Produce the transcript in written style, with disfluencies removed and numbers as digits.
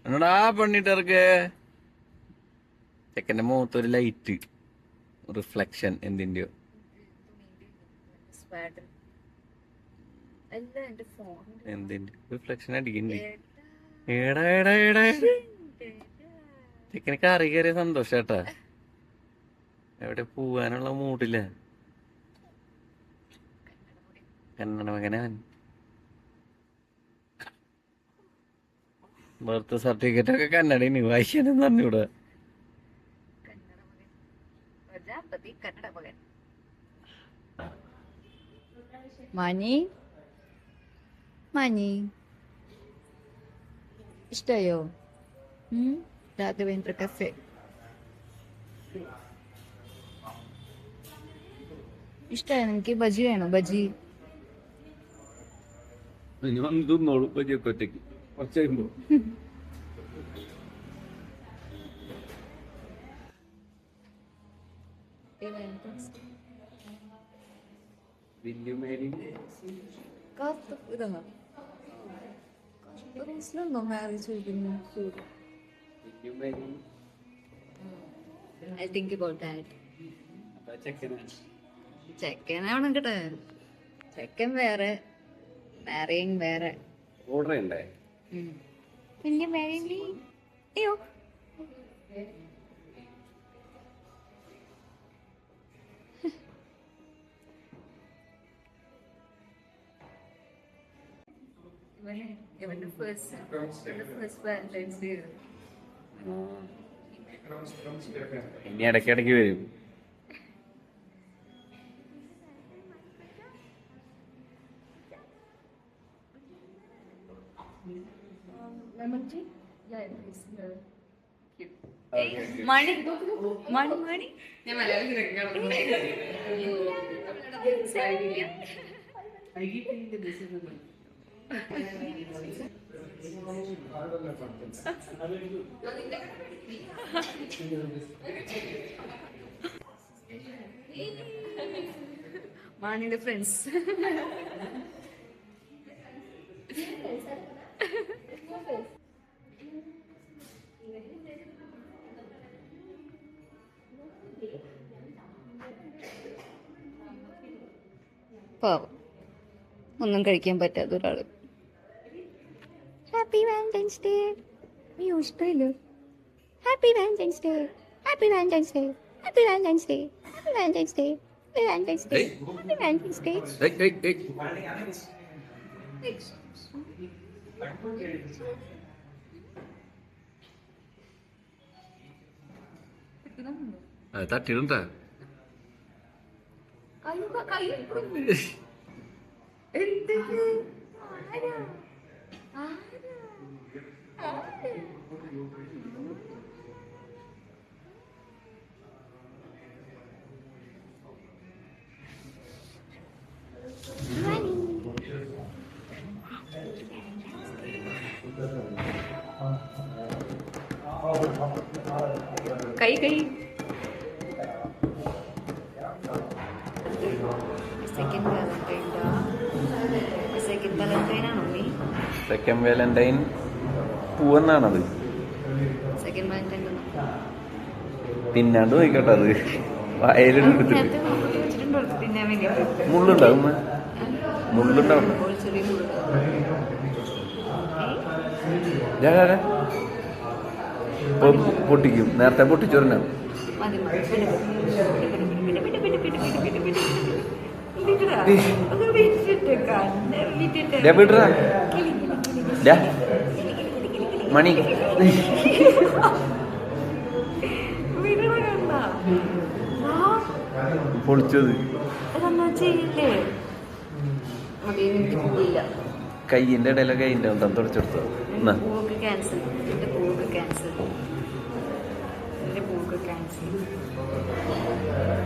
എന്നോടാ പെണ്ണിട്ടർക്ക് ചെക്കന്റെ മുഖത്തൊരു ലൈറ്റ് റിഫ്ലക്ഷൻ എന്തിന്റെയോ എന്തിന്റെ റിഫ്ലക്ഷൻ അടിക്കണ്ടേ? ഏടാ ഏടാ ഏടാ ചെക്കന് കറി കയറിയ സന്തോഷാട്ടാ. എവിടെ പോവാനുള്ള മൂഡില്ല. കന്നഡ മകനാൻ ബർത്ത് സർട്ടിഫിക്കറ്റ് ഒക്കെ കന്നഡന് വായിക്കാനും പറഞ്ഞൂടെ? മണി മണി ഇഷ്ടായോ? രാഘവേന്ദ്ര കഫേ ഇഷ്ടായോ നിനക്ക്? ബജി വേണോ? ബജി തിന്നോളൂ ബജിയൊക്കെ ഒറ്റയ്ക്ക് കുറച്ച് കഴിയുമ്പോ. ചെക്കനാണ് കേട്ടെ. ചെക്കൻ വേറെ, മാരിയിങ് വേറെ. ഓർഡർ ചെയ്യണ്ടേ? വലിയ മാരിയിങ് അയ്യോ ഇനി ഇടയ്ക്കിടയ്ക്ക് വരും. മണി മണി മണി മാണിയുടെ ഫ്രണ്ട്സ്. പാവം, ഒന്നും കഴിക്കാൻ പറ്റാത്ത ഒരാള്. Happy Valentine's day. അയ്യോ ഇഷ്ടമില്ല. Happy Valentine's day, happy Valentine's day, happy Valentine's day, happy Valentine's day, happy Valentine's day, happy Valentine's day. തട്ടിടുണ്ടാ കൈ കൈ സെക്കൻഡ് വാലന്റൈൻ പൂവെന്നാണത്. തിന്നാണ്ട് നോക്കട്ടെ. അത് വായലെടുത്തിട്ട് മുള്ളുണ്ടാവും. മുള്ളുണ്ടാവും. പൊട്ടിക്കും. നേരത്തെ പൊട്ടിച്ചോറിനാ. മണി പൊളിച്ചത് കയ്യിന്റെ ഇടയിലെ കൈൻ്റെ തുടച്ചെടുത്തോ. ക്യാൻസർ